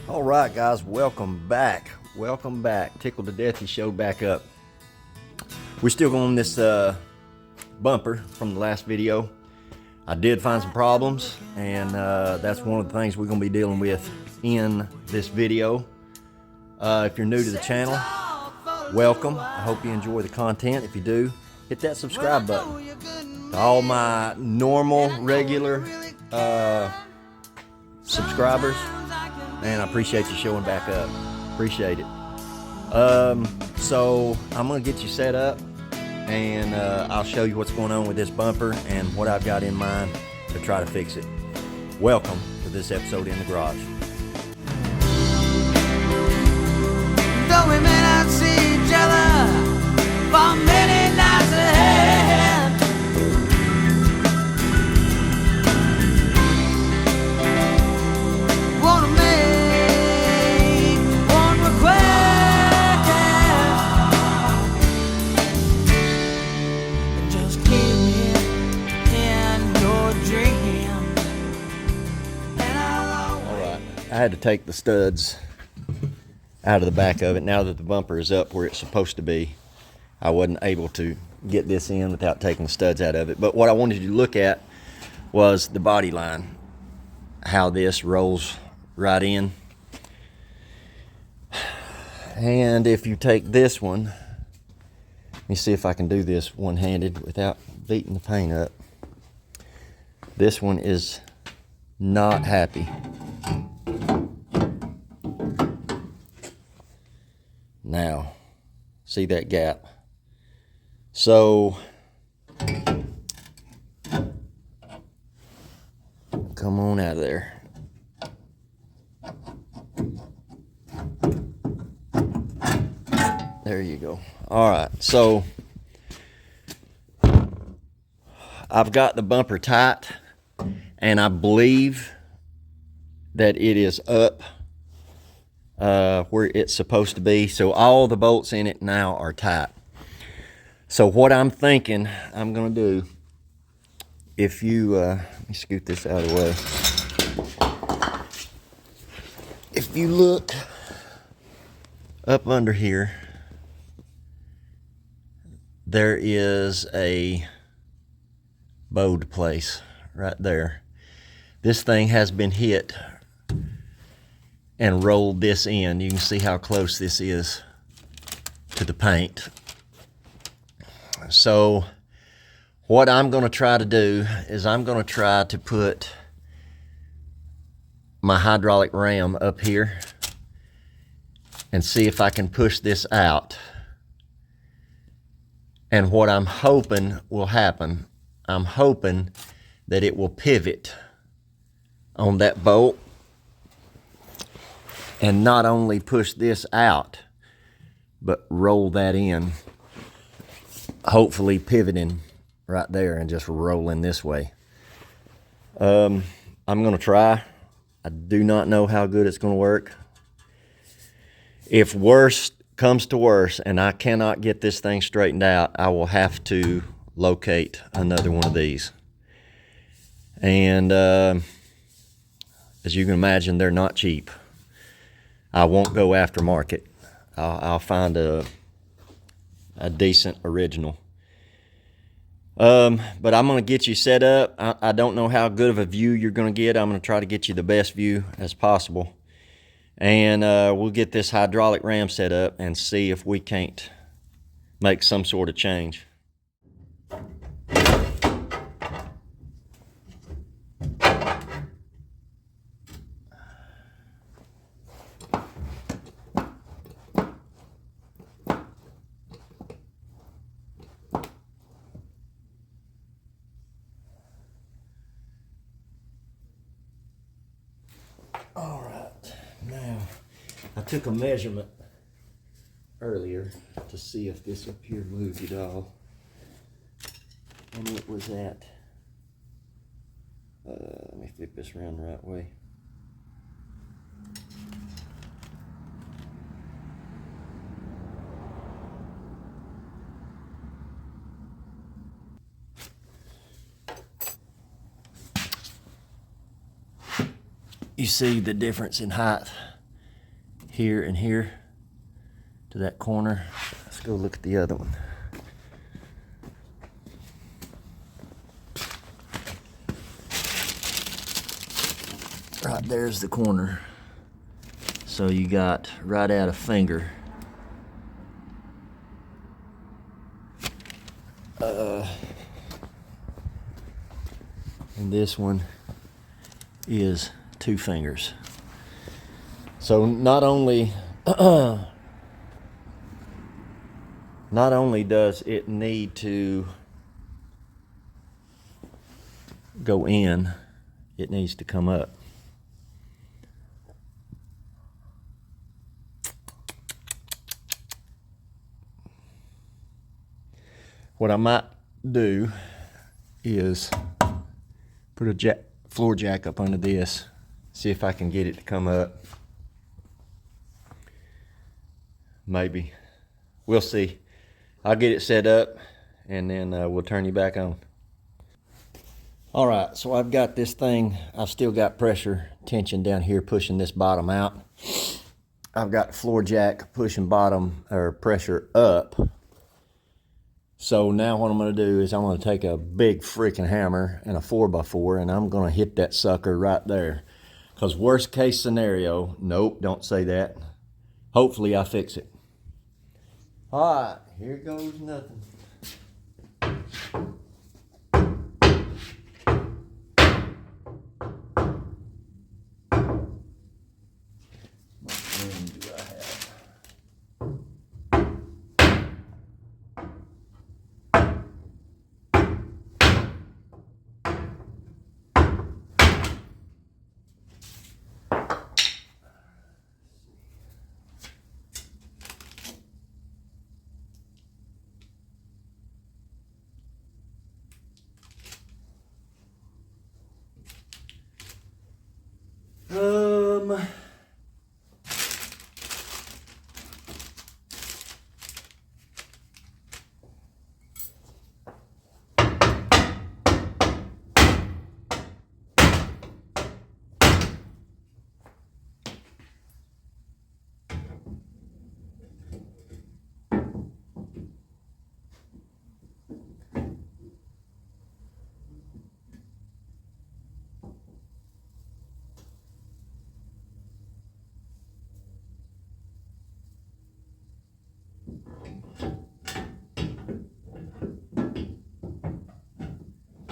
All right, guys, welcome back. Welcome back. Tickled to Death, he showed back up. We're still going this bumper from the last video. I did find some problems, and that's one of the things we're going to be dealing with in this video. If you're new to the channel, welcome. I hope you enjoy the content. If you do, hit that subscribe button. To all my normal, regular subscribers, man, I appreciate you showing back up. Appreciate it. So I'm gonna get you set up, and I'll show you what's going on with this bumper and what I've got in mind to try to fix it. Welcome to this episode in the garage. Though we may not see each other for many nights ahead, wanna make one request, just keep me in your dream, and I'll All right, I had to take the studs out of the back of it. Now that the bumper is up where it's supposed to be, I wasn't able to get this in without taking the studs out of it. But what I wanted you to look at was the body line, how this rolls right in. And if you take this one, let me see if I can do this one-handed without beating the paint up. This one is not happy. Now, see that gap? So, come on out of there. There you go. All right, so I've got the bumper tight, and I believe that it is up where it's supposed to be. So all the bolts in it now are tight. So what I'm thinking I'm gonna do, if you let me scoot this out of the way. If you look up under here, there is a bowed place right there. This thing has been hit and rolled this in. You can see how close this is to the paint. So what I'm going to try to do is I'm going to try to put my hydraulic ram up here and see if I can push this out. And what I'm hoping will happen, I'm hoping that it will pivot on that bolt and not only push this out, but roll that in, hopefully pivoting right there and just rolling this way. I'm gonna try. I do not know how good it's gonna work. If worst comes to worst and I cannot get this thing straightened out, I will have to locate another one of these. And as you can imagine, they're not cheap. I won't go aftermarket. I'll find a decent original. But I'm going to get you set up. I don't know how good of a view you're going to get. I'm going to try to get you the best view as possible. And we'll get this hydraulic ram set up and see if we can't make some sort of change. All right, now I took a measurement earlier to see if this up here moved at all, and it was at, let me flip this around the right way. You see the difference in height here and here to that corner. Let's go look at the other one. Right there's the corner. So you got right at a finger. And this one is 2 fingers. So not only does it need to go in, it needs to come up. What I might do is put a floor jack up under this, see if I can get it to come up. Maybe. We'll see. I'll get it set up and then we'll turn you back on. All right, so I've got this thing, I've still got pressure tension down here pushing this bottom out. I've got floor jack pushing bottom or pressure up. So now what I'm gonna do is I'm gonna take a big freaking hammer and a 4x4 and I'm gonna hit that sucker right there. Because worst case scenario, nope, don't say that. Hopefully I fix it. All right, here goes nothing. What room do I have?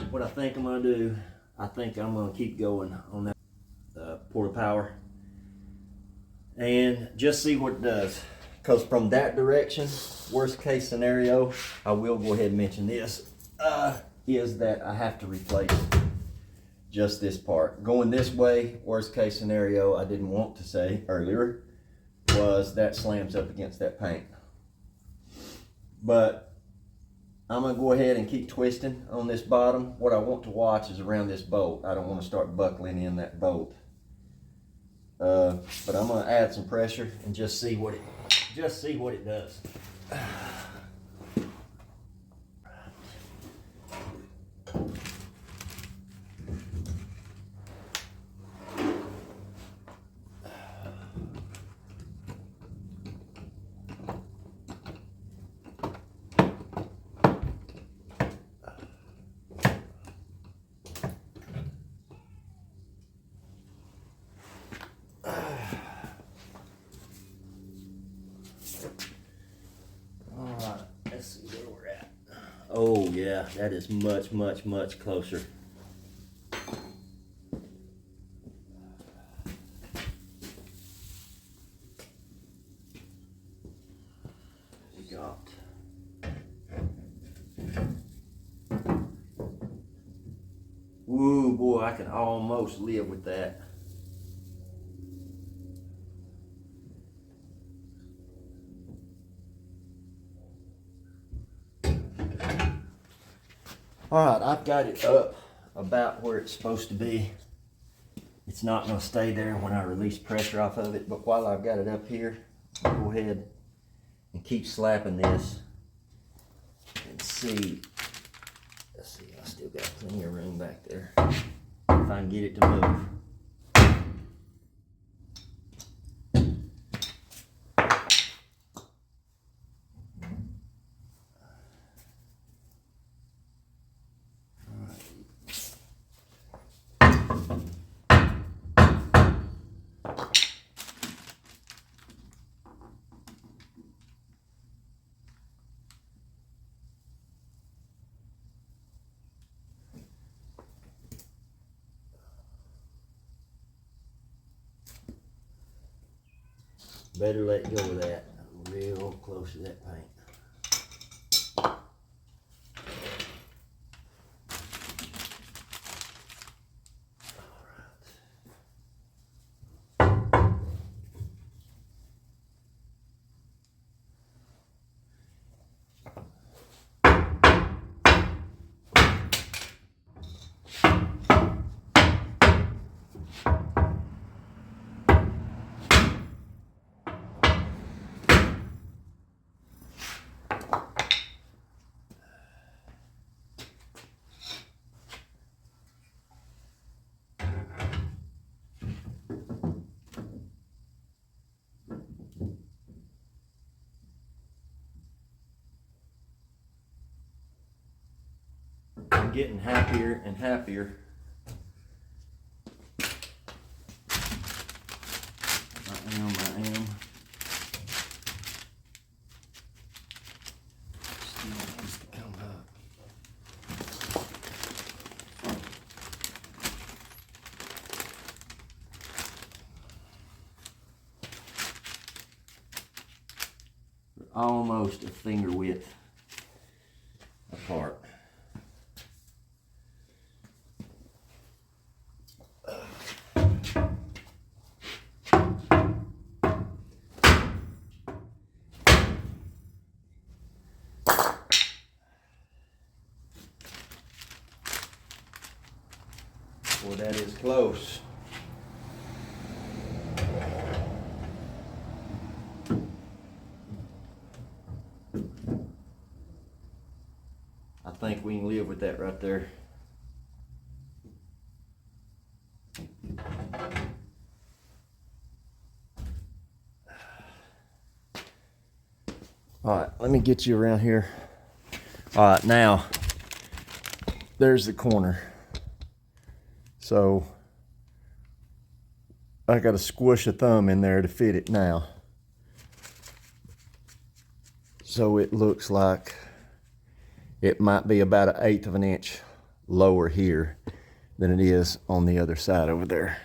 What I think I'm gonna do, I think I'm gonna keep going on that port of power and just see what it does. Because from that direction, worst case scenario, I will go ahead and mention this, is that I have to replace just this part. Going this way, worst case scenario, I didn't want to say earlier, was that slams up against that paint. But I'm gonna go ahead and keep twisting on this bottom. What I want to watch is around this bolt. I don't want to start buckling in that bolt. But I'm gonna add some pressure and just see what it does. Let's see where we're at. Oh yeah, that is much, much, much closer. We got woo boy, I can almost live with that. All right, I've got it up about where it's supposed to be. It's not gonna stay there when I release pressure off of it, but while I've got it up here, I'll go ahead and keep slapping this and see. Let's see, I still got plenty of room back there. If I can get it to move. Better let go of that. Real close to that paint. I'm getting happier and happier. I am. Still wants to come up. We're almost a finger width apart. Boy, that is close. I think we can live with that right there. All right, let me get you around here. All right, now there's the corner. So I got to squish a thumb in there to fit it now. So it looks like it might be about 1/8 of an inch lower here than it is on the other side over there.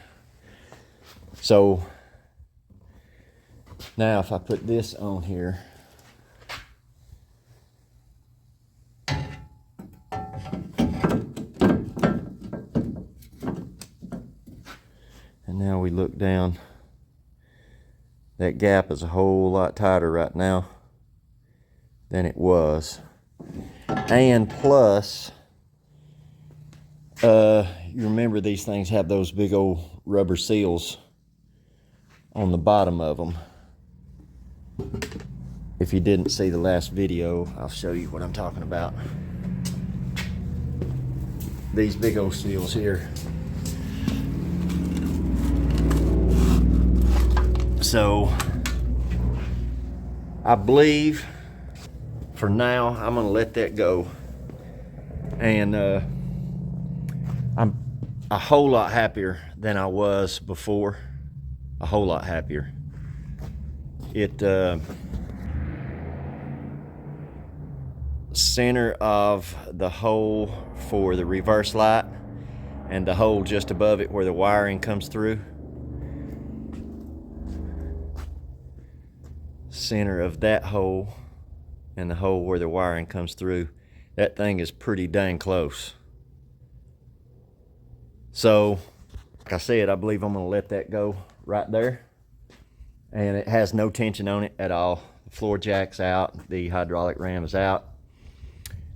So now if I put this on here, and now we look down, that gap is a whole lot tighter right now than it was. And plus, you remember these things have those big old rubber seals on the bottom of them. If you didn't see the last video, I'll show you what I'm talking about. These big old seals here. So I believe for now I'm gonna let that go, and I'm a whole lot happier than I was before. A whole lot happier. It center of the hole for the reverse light and the hole just above it where the wiring comes through. Center of that hole and the hole where the wiring comes through, that thing is pretty dang close. So like I said, I believe I'm gonna let that go right there, and it has no tension on it at all. The floor jack's out, the hydraulic ram is out,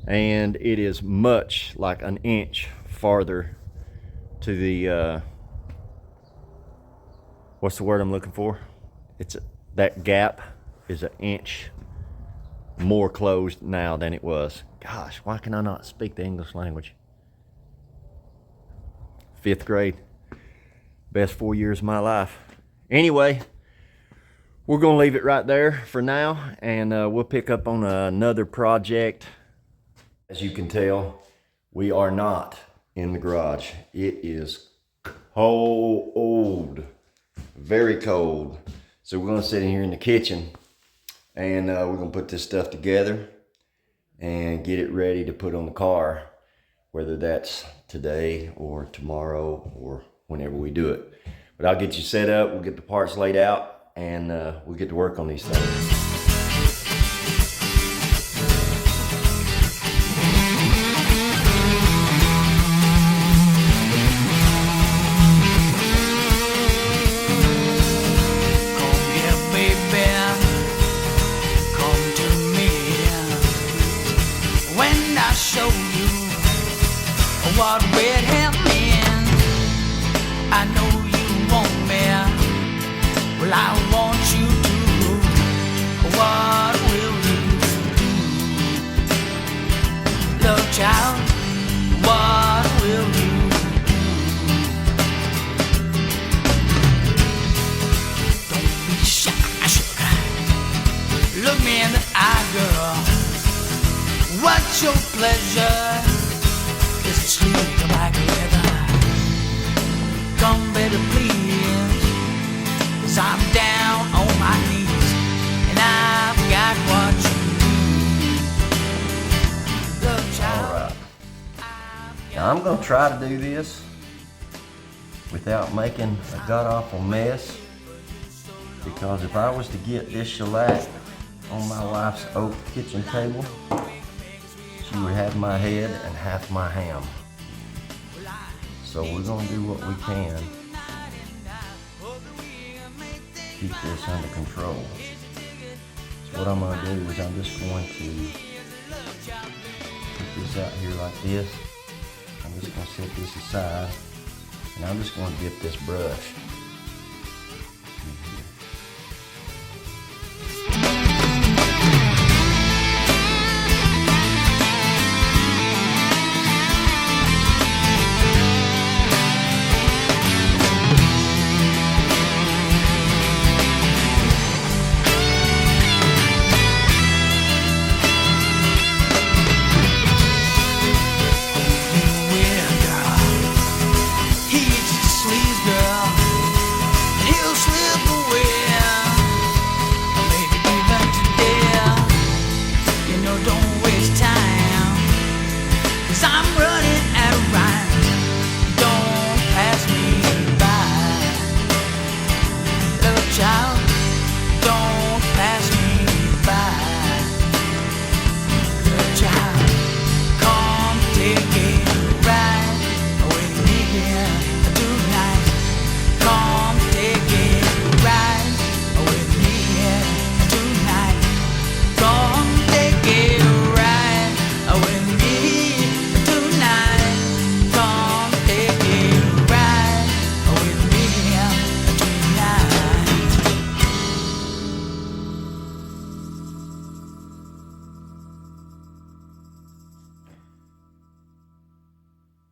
and it is much like 1 inch farther to the what's the word I'm looking for? That gap is 1 inch more closed now than it was. Gosh, why can I not speak the English language? 5th grade, best 4 years of my life. Anyway, we're gonna leave it right there for now, and we'll pick up on another project. As you can tell, we are not in the garage. It is cold, very cold. So we're gonna sit in here in the kitchen, and we're gonna put this stuff together and get it ready to put on the car, whether that's today or tomorrow or whenever we do it. But I'll get you set up, we'll get the parts laid out, and we'll get to work on these things. What will happen? I know you want me. Well, I want you to. What will you do? Love child, what will you do? Don't be shy, sugar. Look me in the eye, girl. What's your pleasure? Is it sweet like leather? Come, baby, please. 'Cause I'm down on my knees, and I've got what you need. Love child. All right. Now I'm gonna try to do this without making a god-awful mess, because if I was to get this shellac on my wife's oak kitchen table, she would have my head and half my ham. So we're gonna do what we can to keep this under control. So what I'm gonna do is I'm just going to put this out here like this. I'm just gonna set this aside, and I'm just gonna dip this brush in here.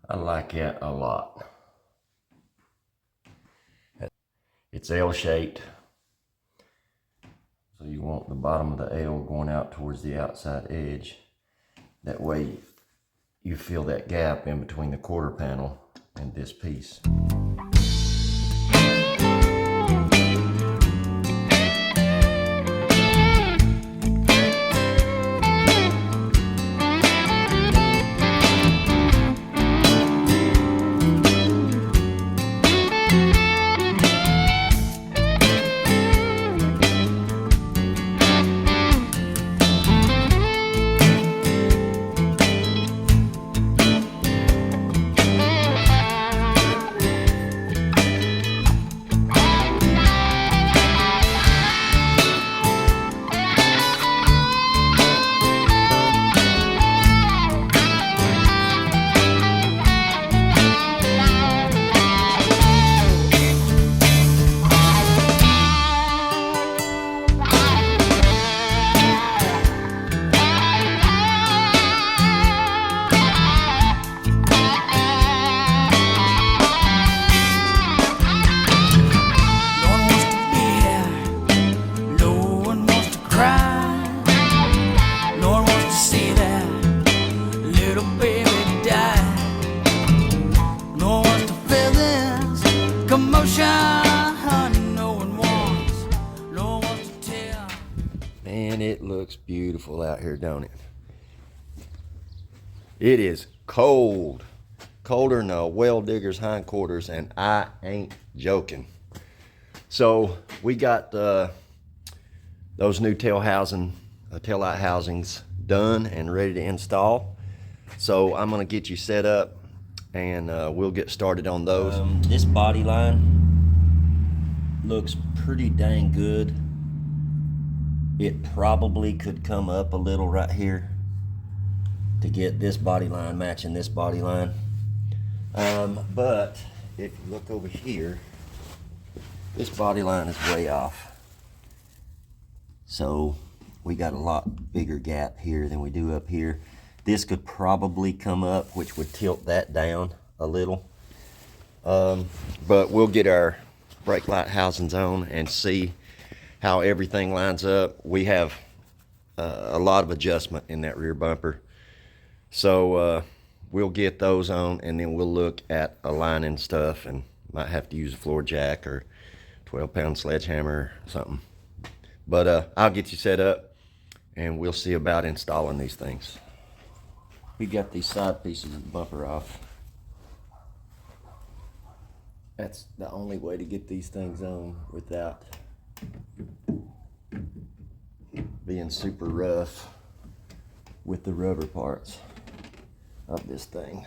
I like it a lot. It's L-shaped, so you want the bottom of the L going out towards the outside edge. That way you feel that gap in between the quarter panel and this piece. Man, it looks beautiful out here, don't it? It is cold. Colder than a well digger's hindquarters, and I ain't joking. So we got those new tail light housings done and ready to install. So I'm gonna get you set up and we'll get started on those. This body line looks pretty dang good. It probably could come up a little right here to get this body line matching this body line. But if you look over here, this body line is way off. So we got a lot bigger gap here than we do up here. This could probably come up, which would tilt that down a little. But we'll get our brake light housings on and see how everything lines up. We have a lot of adjustment in that rear bumper. So we'll get those on and then we'll look at aligning stuff and might have to use a floor jack or 12-pound sledgehammer or something. But I'll get you set up and we'll see about installing these things. We got these side pieces of the bumper off. That's the only way to get these things on without being super rough with the rubber parts of this thing.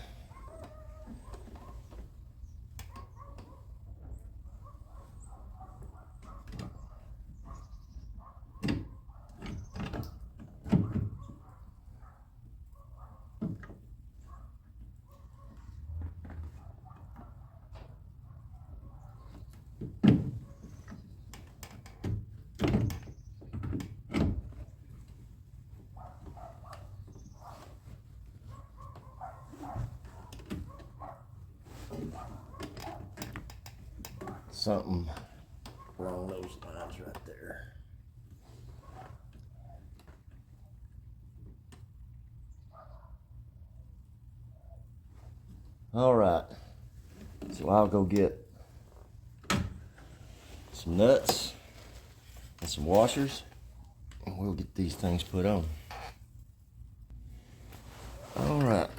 Something along those lines right there. All right, so I'll go get some nuts and some washers and we'll get these things put on. All right,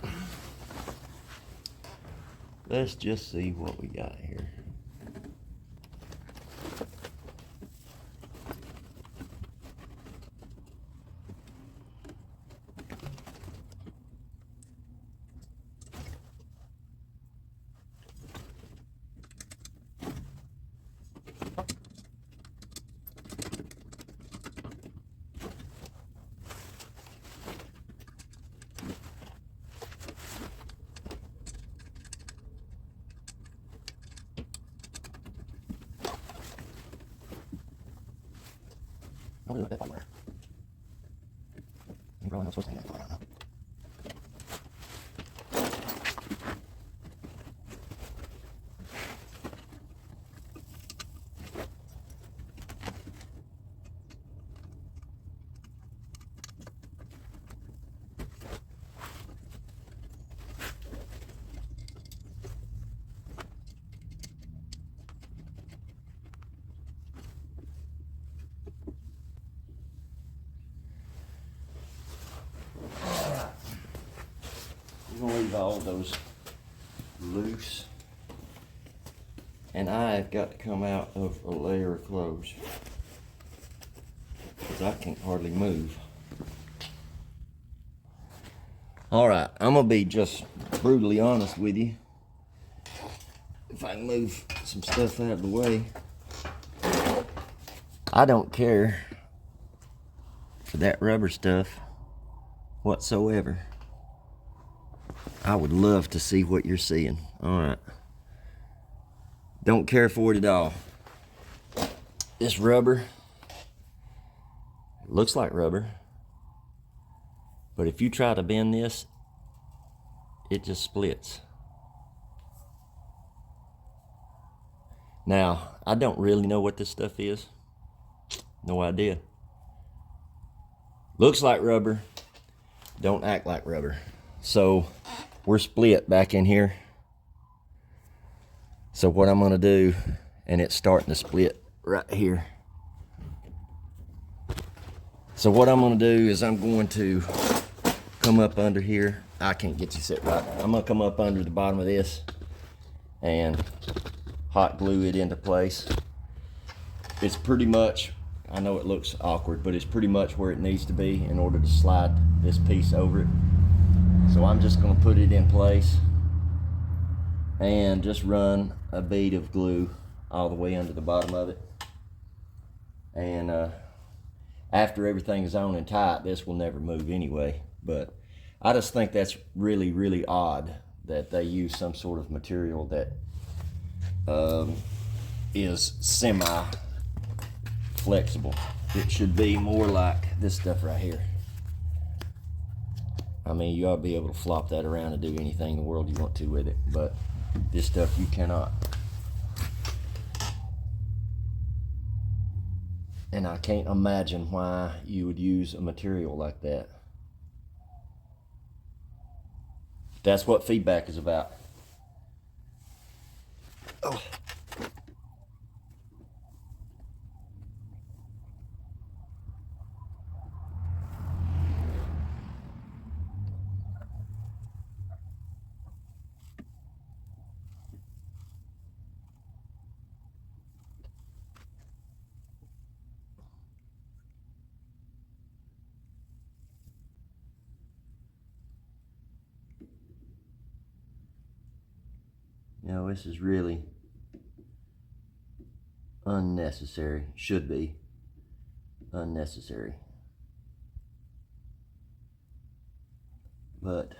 let's just see what we got here. I don't know that wire. I'm probably not supposed to hang that wire, I don't know. I'm gonna leave all those loose, and I've got to come out of a layer of clothes because I can't hardly move. All right, I'm gonna be just brutally honest with you. If I can move some stuff out of the way, I don't care for that rubber stuff whatsoever. I would love to see what you're seeing. All right. Don't care for it at all. This rubber, it looks like rubber, but if you try to bend this, it just splits. Now, I don't really know what this stuff is. No idea. Looks like rubber, don't act like rubber. So we're split back in here. So what I'm gonna do, and it's starting to split right here. So what I'm gonna do is I'm going to come up under here. I can't get you set right. I'm gonna come up under the bottom of this and hot glue it into place. it's pretty much, I know it looks awkward, but it's pretty much where it needs to be in order to slide this piece over it. So I'm just going to put it in place and just run a bead of glue all the way under the bottom of it. And after everything is on and tight, this will never move anyway. But I just think that's really, really odd that they use some sort of material that is semi-flexible. It should be more like this stuff right here. I mean, you ought to be able to flop that around and do anything in the world you want to with it, but this stuff you cannot. And I can't imagine why you would use a material like that. That's what feedback is about. Oh. You know, this is really unnecessary. Should be unnecessary. But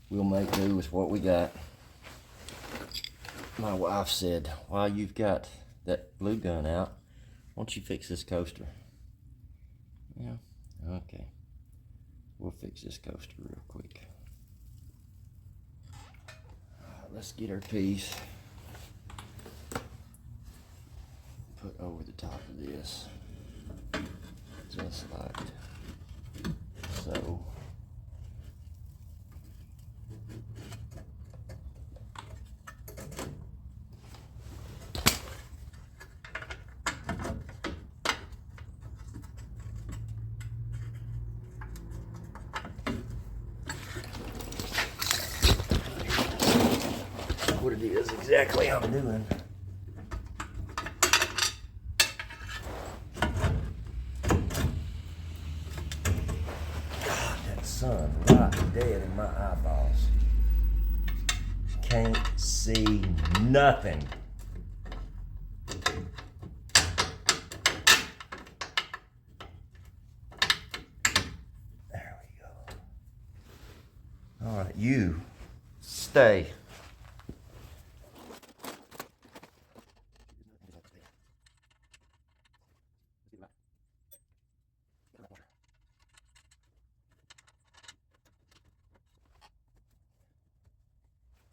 we'll make do with what we got. My wife said, while you've got that glue gun out, why don't you fix this coaster? Yeah, okay. We'll fix this coaster real quick. Let's get our piece put over the top of this, just like so. What it is exactly I'm doing. God, that sun right dead in my eyeballs. Can't see nothing. There we go. All right, you stay.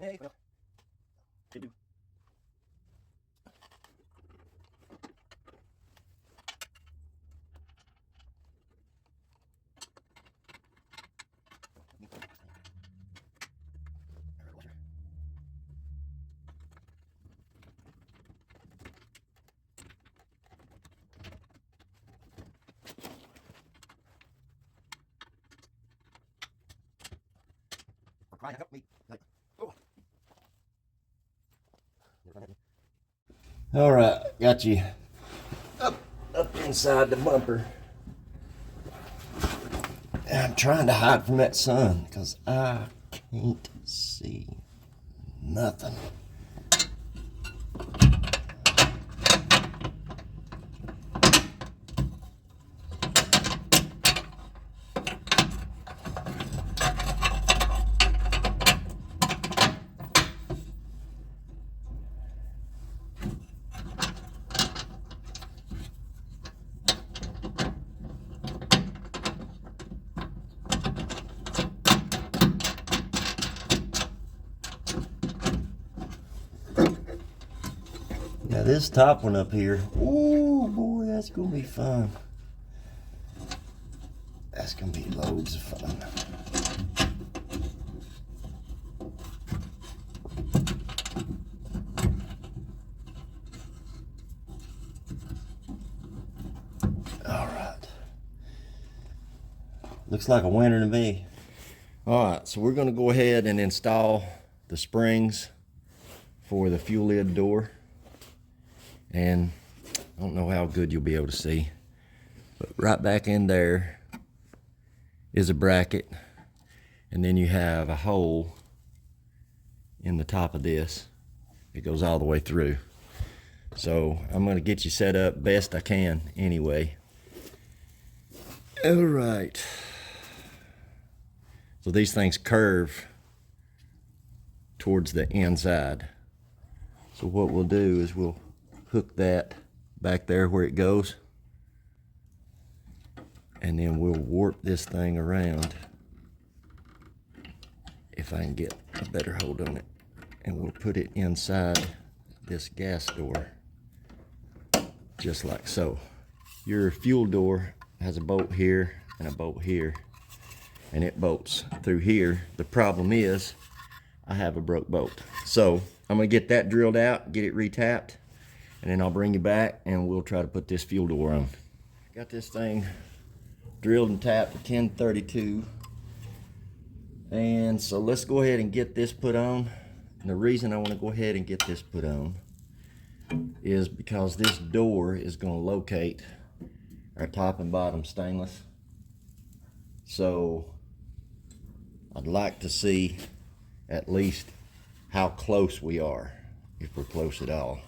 Hey, well, they do. Ryan, help me. All right, got you up inside the bumper. And I'm trying to hide from that sun because I can't see nothing. Now this top one up here, oh boy, that's gonna be fun. That's gonna be loads of fun. All right. Looks like a winner to me. All right, so we're gonna go ahead and install the springs for the fuel lid door. And I don't know how good you'll be able to see, but right back in there is a bracket, and then you have a hole in the top of this. It goes all the way through. So I'm gonna get you set up best I can anyway. All right. So these things curve towards the inside. So what we'll do is we'll hook that back there where it goes, and then we'll warp this thing around, if I can get a better hold on it, and we'll put it inside this gas door, just like so. Your fuel door has a bolt here and a bolt here, and it bolts through here. The problem is I have a broke bolt. So I'm gonna get that drilled out, get it retapped, and then I'll bring you back and we'll try to put this fuel door on. Got this thing drilled and tapped to 1032. And so let's go ahead and get this put on. And the reason I want to go ahead and get this put on is because this door is going to locate our top and bottom stainless. So I'd like to see at least how close we are, if we're close at all.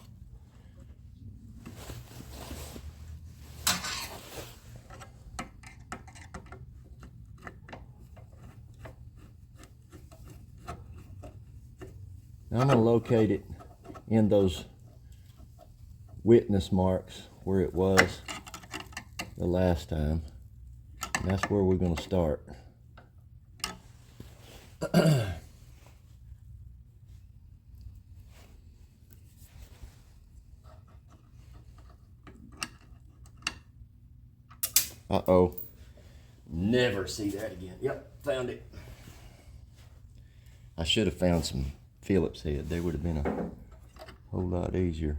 Now I'm going to locate it in those witness marks where it was the last time. And that's where we're going to start. Uh-oh. Never see that again. Yep, found it. I should have found some Phillips head. They would have been a whole lot easier.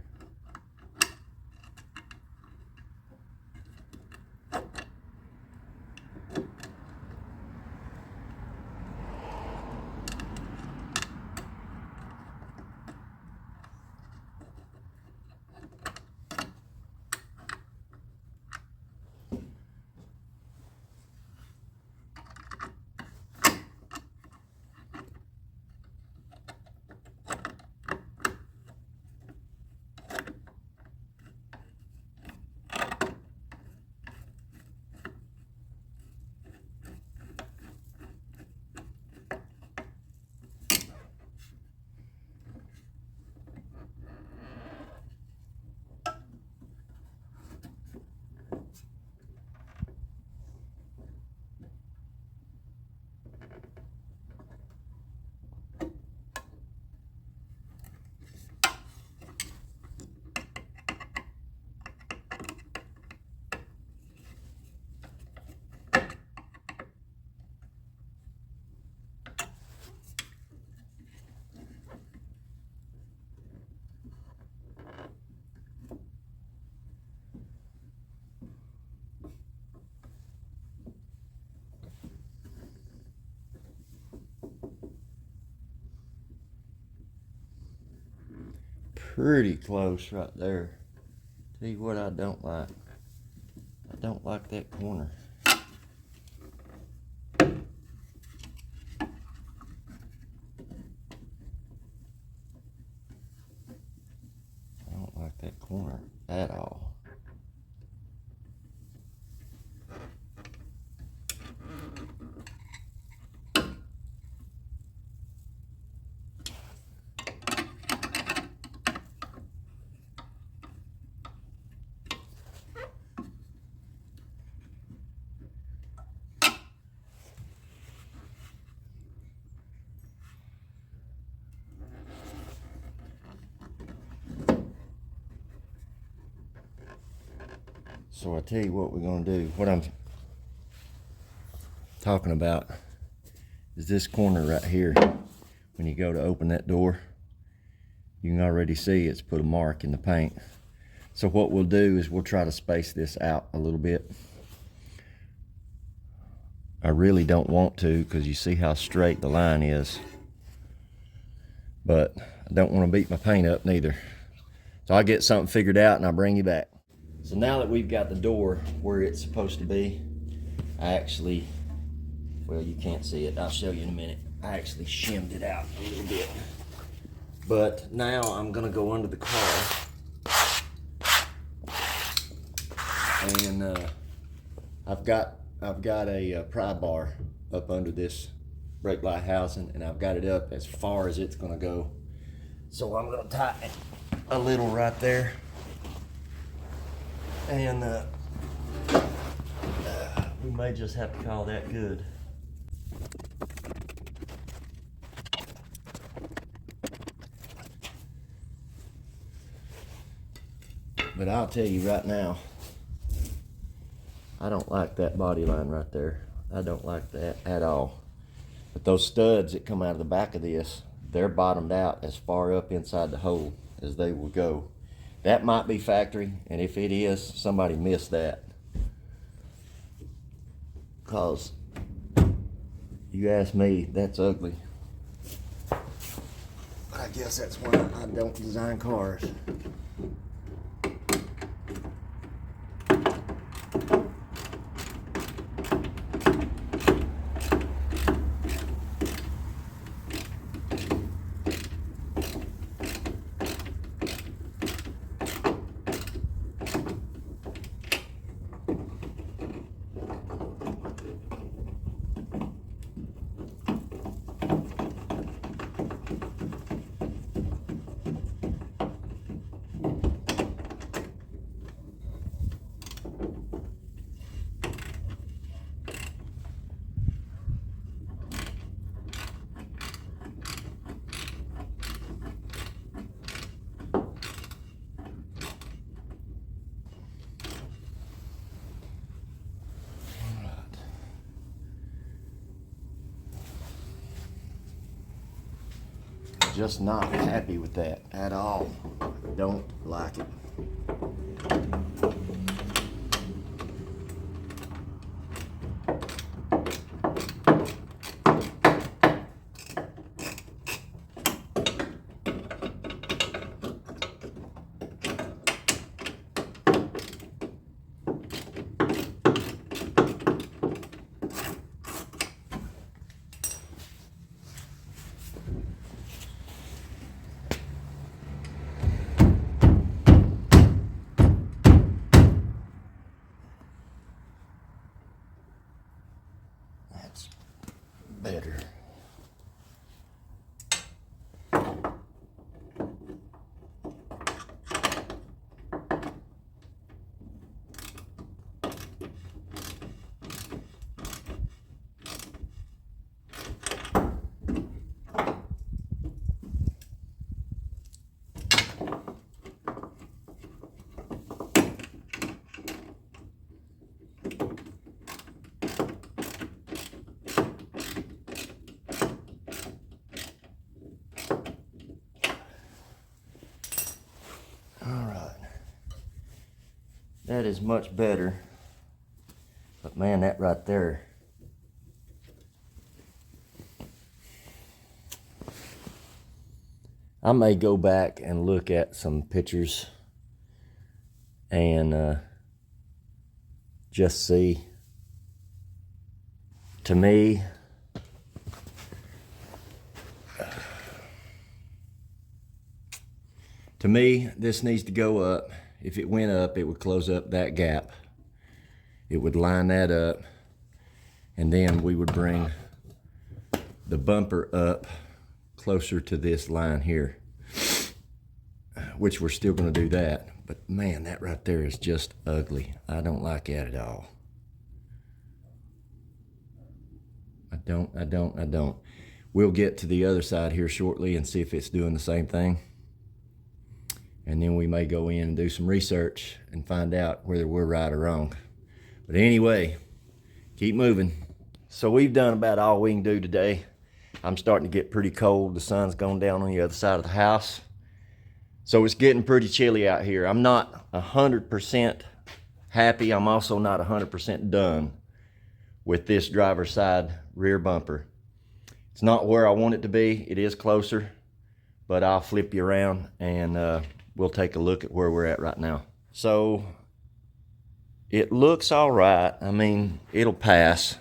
Pretty close right there. Tell you what I don't like. I don't like that corner. I don't like that corner at all. So I tell you what we're gonna do. What I'm talking about is this corner right here. When you go to open that door, you can already see it's put a mark in the paint. So what we'll do is we'll try to space this out a little bit. I really don't want to, because you see how straight the line is. But I don't want to beat my paint up neither. So I'll get something figured out and I'll bring you back. So now that we've got the door where it's supposed to be, I actually, well, you can't see it. I'll show you in a minute. I actually shimmed it out a little bit. But now I'm gonna go under the car and I've got a pry bar up under this brake light housing, and I've got it up as far as it's gonna go. So I'm gonna tighten it a little right there, and we may just have to call that good. But I'll tell you right now, I don't like that body line right there. I don't like that at all. But those studs that come out of the back of this, they're bottomed out as far up inside the hole as they will go. That might be factory, and if it is, somebody missed that. Cause you ask me, that's ugly. But I guess that's why I don't design cars. Just not happy with that at all. Don't like it. That's better. That is much better, but man, that right there, I may go back and look at some pictures and just see. To me, this needs to go up. If it went up, it would close up that gap. It would line that up, and then we would bring the bumper up closer to this line here, which we're still gonna do that. But man, that right there is just ugly. I don't like that at all. I don't. We'll get to the other side here shortly and see if it's doing the same thing. And then we may go in and do some research and find out whether we're right or wrong. But anyway, keep moving. So we've done about all we can do today. I'm starting to get pretty cold. The sun's gone down on the other side of the house. So it's getting pretty chilly out here. I'm not 100% happy. I'm also not 100% done with this driver's side rear bumper. It's not where I want it to be. It is closer, but I'll flip you around and we'll take a look at where we're at right now. So It looks all right. I mean, it'll pass.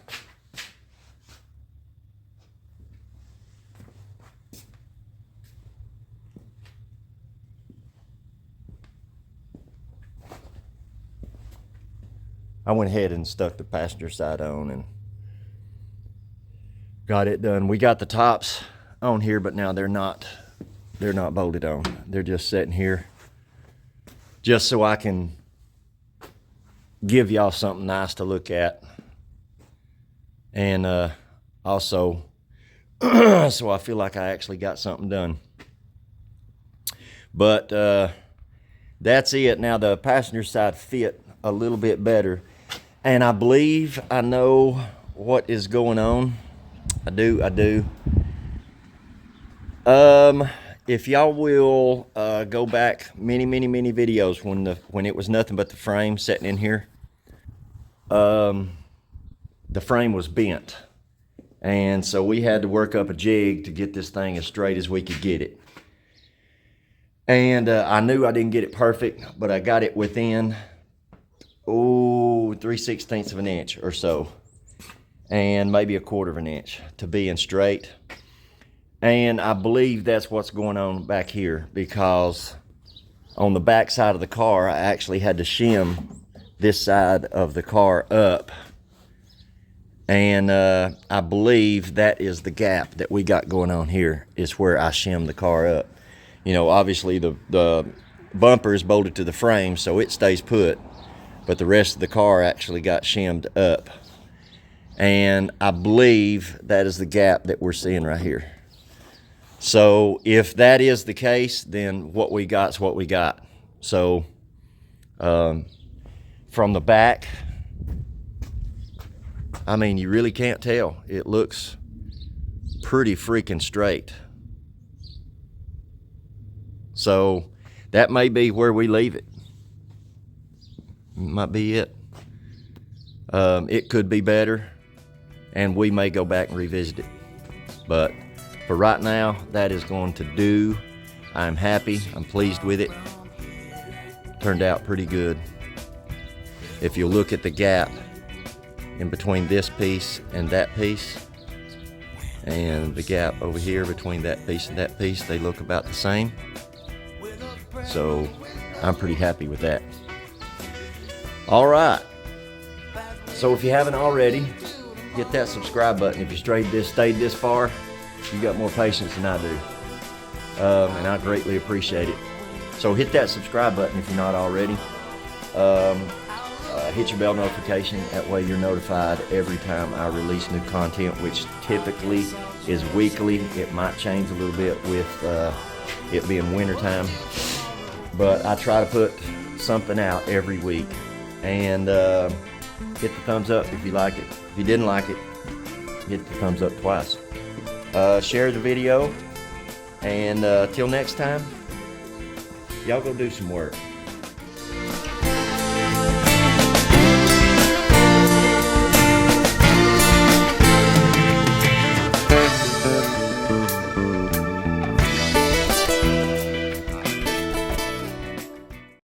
I went ahead and stuck the passenger side on and got it done. We got the tops on here, but now they're not bolted on. They're just sitting here just so I can give y'all something nice to look at. And also so I feel like I actually got something done. But that's it. Now the passenger side fit a little bit better. And I believe I know what is going on. I do. If y'all will go back many videos when it was nothing but the frame sitting in here, the frame was bent. And so we had to work up a jig to get this thing as straight as we could get it. And I knew I didn't get it perfect, but I got it within 3/16 of an inch or so, and maybe 1/4 of an inch to being straight. And I believe that's what's going on back here, because on the back side of the car I actually had to shim this side of the car up, and I believe that is the gap that we got going on here, is where I shimmed the car up. You know, obviously the bumper is bolted to the frame, so it stays put, but the rest of the car actually got shimmed up. And I believe that is the gap that we're seeing right here. So if that is the case, then what we got is what we got. So from the back, I mean, you really can't tell. It looks pretty freaking straight. So that may be where we leave it. Might be it. It could be better, and we may go back and revisit it. But for right now, that is going to do. I'm happy. I'm pleased with it. Turned out pretty good. If you look at the gap in between this piece and that piece, and the gap over here between that piece and that piece, they look about the same. So I'm pretty happy with that. All right. So if you haven't already, hit that subscribe button. If you stayed this far, you got more patience than I do, and I greatly appreciate it. So hit that subscribe button if you're not already. Hit your bell notification. That way you're notified every time I release new content, which typically is weekly. It might change a little bit with it being wintertime, but I try to put something out every week. And hit the thumbs up if you like it. If you didn't like it, hit the thumbs up twice. Share the video, and till next time, y'all go do some work.